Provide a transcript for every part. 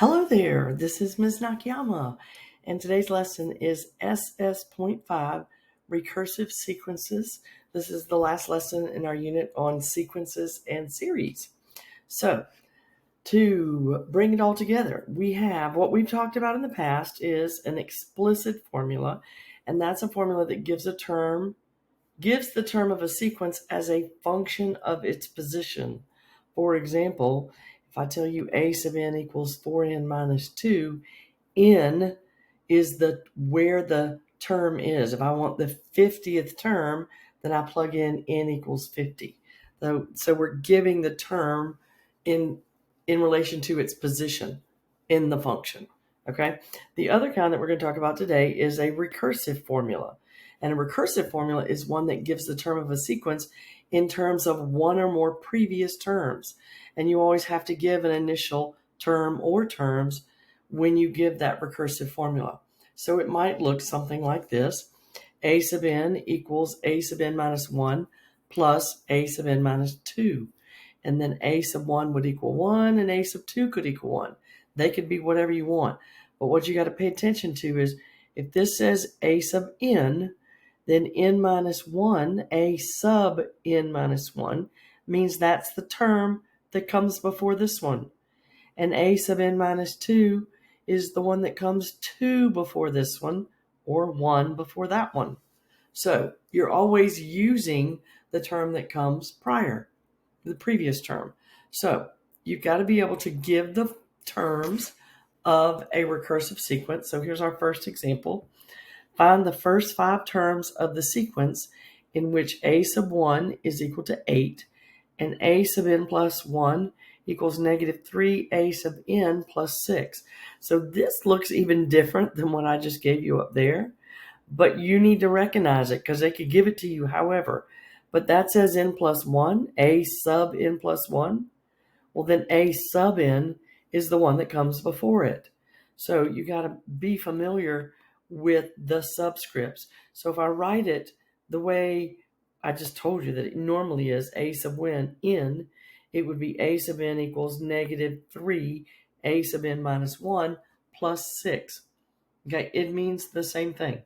Hello there, this is Ms. Nakayama, and today's lesson is SS.5, Recursive Sequences. This is the last lesson in our unit on sequences and series. So, to bring it all together, we have what we've talked about in the past is an explicit formula, and that's a formula that gives the term of a sequence as a function of its position. For example, if I tell you a sub n equals 4n minus 2, n is where the term is. If I want the 50th term, then I plug in n equals 50. So we're giving the term in relation to its position in the function. Okay. The other kind that we're going to talk about today is a recursive formula. And a recursive formula is one that gives the term of a sequence in terms of one or more previous terms. And you always have to give an initial term or terms when you give that recursive formula. So it might look something like this. A sub n equals a sub n minus 1 plus a sub n minus 2. And then a sub 1 would equal 1 and a sub 2 could equal 1. They could be whatever you want. But what you got to pay attention to is if this says a sub n, then n minus 1, a sub n minus 1, means that's the term that comes before this one. And a sub n minus 2 is the one that comes 2 before this one, or 1 before that one. So you're always using the term that comes prior, the previous term. So you've got to be able to give the terms of a recursive sequence. So here's our first example. Find the first 5 terms of the sequence in which a sub 1 is equal to 8 and a sub n plus 1 equals negative 3a sub n plus 6. So this looks even different than what I just gave you up there, but you need to recognize it because they could give it to you however. But that says n plus 1, a sub n plus 1. Well, then a sub n is the one that comes before it. So you got to be familiar with the subscripts. So if I write it the way I just told you that it normally is, a sub n, it would be a sub n equals negative 3 a sub n minus 1 plus 6. Okay, it means the same thing.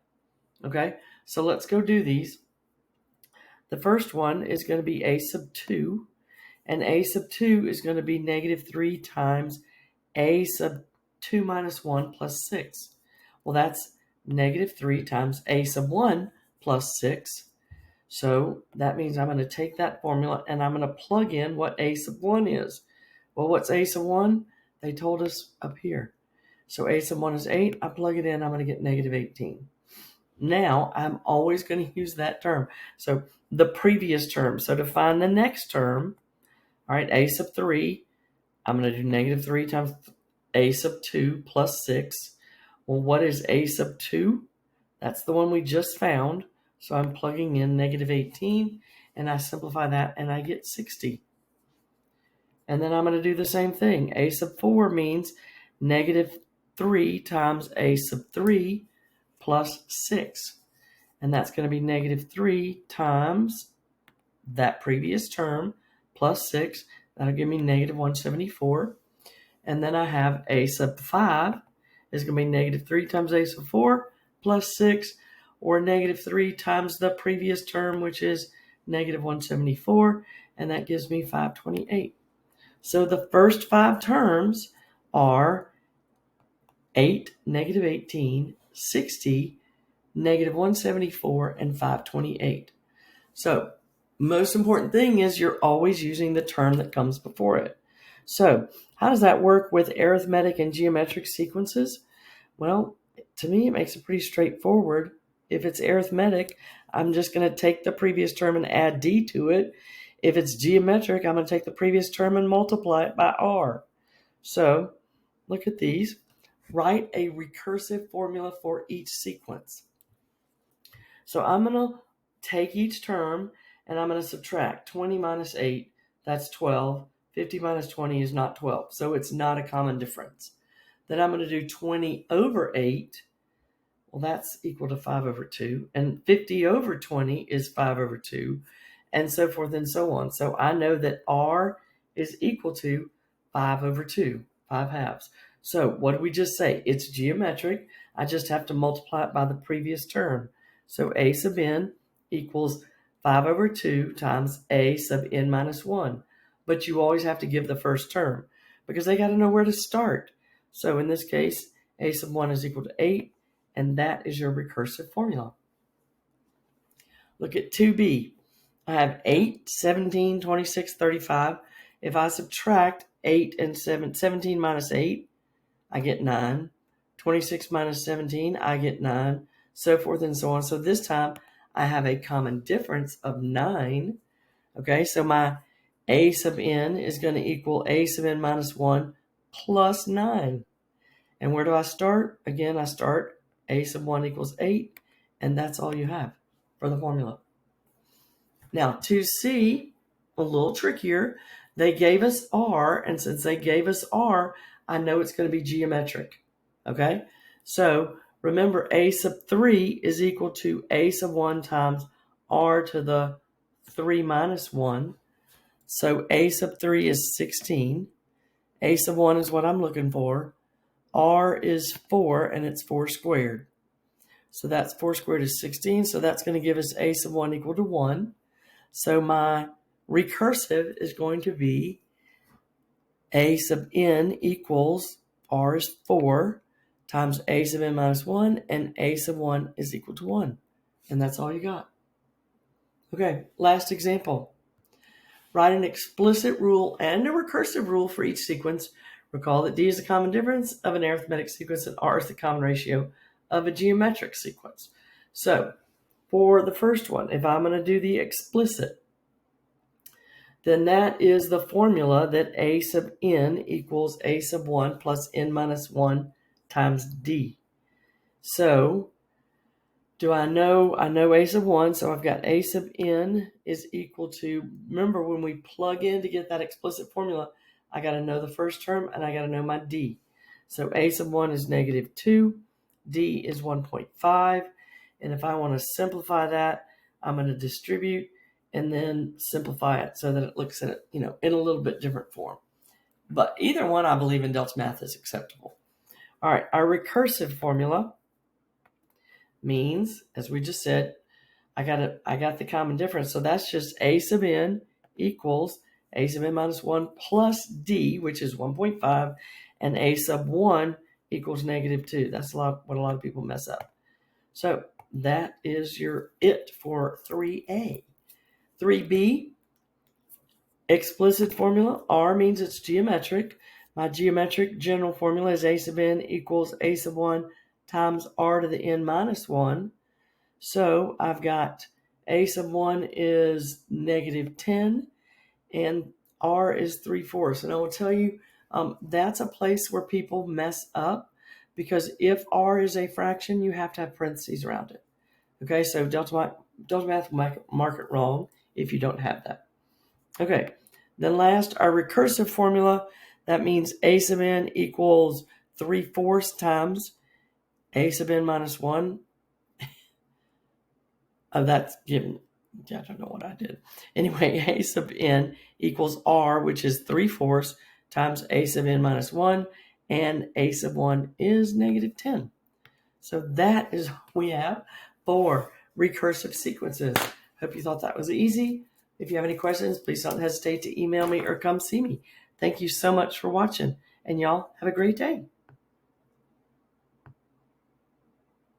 Okay, so let's go do these. The first one is going to be a sub 2, and a sub 2 is going to be negative 3 times a sub 2 minus 1 plus 6. Well, that's negative 3 times a sub 1 plus 6. So that means I'm going to take that formula and I'm going to plug in what a sub 1 is. Well, what's a sub 1? They told us up here. So a sub 1 is 8. I plug it in, I'm going to get negative 18. Now I'm always going to use that term. So the previous term. So to find the next term, all right, a sub 3, I'm going to do negative 3 times a sub 2 plus 6. Well, what is a sub 2? That's the one we just found. So I'm plugging in negative 18, and I simplify that, and I get 60. And then I'm going to do the same thing. A sub 4 means negative 3 times a sub 3 plus 6. And that's going to be negative 3 times that previous term plus 6. That'll give me negative 174. And then I have a sub 5 is going to be negative 3 times a sub 4 plus 6, or negative 3 times the previous term, which is negative 174, and that gives me 528. So the first 5 terms are 8, negative 18, 60, negative 174, and 528. So most important thing is you're always using the term that comes before it. So how does that work with arithmetic and geometric sequences? Well, to me, it makes it pretty straightforward. If it's arithmetic, I'm just going to take the previous term and add d to it. If it's geometric, I'm going to take the previous term and multiply it by r. So look at these. Write a recursive formula for each sequence. So I'm going to take each term and I'm going to subtract 20 minus 8. That's 12. 50 minus 20 is not 12. So it's not a common difference. Then I'm going to do 20 over 8. Well, that's equal to 5 over 2. And 50 over 20 is 5 over 2. And so forth and so on. So I know that r is equal to 5 over 2, 5 halves. So what did we just say? It's geometric. I just have to multiply it by the previous term. So a sub n equals 5 over 2 times a sub n minus 1. But you always have to give the first term because they got to know where to start. So in this case, a sub 1 is equal to 8, and that is your recursive formula. Look at 2b. I have 8, 17, 26, 35. If I subtract 8 and 17 minus 8, I get 9. 26 minus 17, I get 9. So forth and so on. So this time, I have a common difference of 9. Okay, so my a sub n is going to equal a sub n minus 1 plus 9. And where do I start? Again, I start a sub 1 equals 8, and that's all you have for the formula. Now, 2c, a little trickier. They gave us r, and since they gave us r, I know it's going to be geometric. Okay? So, remember, a sub 3 is equal to a sub 1 times r to the 3 minus 1. So, a sub 3 is 16. A sub 1 is what I'm looking for. R is 4, and it's 4 squared. So that's 4 squared is 16. So that's going to give us a sub 1 equal to 1. So my recursive is going to be a sub n equals r is 4 times a sub n minus 1, and a sub 1 is equal to 1. And that's all you got. Okay, last example. Write an explicit rule and a recursive rule for each sequence. Recall that D is the common difference of an arithmetic sequence and R is the common ratio of a geometric sequence. So for the first one, if I'm going to do the explicit, then that is the formula that a sub n equals a sub 1 plus n minus 1 times D. So do I know a sub 1, so I've got a sub n is equal to, remember when we plug in to get that explicit formula, I got to know the first term and I got to know my D. So a sub 1 is negative 2, D is 1.5, and if I want to simplify that, I'm going to distribute and then simplify it so that it looks at it, in a little bit different form. But either one, I believe in Delta Math is acceptable. All right, our recursive formula means, as we just said, I got the common difference. So that's just a sub n equals a sub n minus 1 plus D, which is 1.5, and a sub 1 equals negative 2. That's what a lot of people mess up. So that is it for 3A. 3B, explicit formula. R means it's geometric. My geometric general formula is a sub n equals a sub 1 times r to the n minus 1. So I've got a sub 1 is negative 10, and r is 3/4. And I will tell you, that's a place where people mess up, because if r is a fraction, you have to have parentheses around it. Okay, so Delta Math will mark it wrong if you don't have that. Okay, then last, our recursive formula, that means a sub n equals 3/4 times a sub n minus 1. That's given, I don't know what I did. Anyway, a sub n equals r, which is 3/4 times a sub n minus 1, and a sub 1 is negative 10. So that is what we have for recursive sequences. Hope you thought that was easy. If you have any questions, please don't hesitate to email me or come see me. Thank you so much for watching, and y'all have a great day.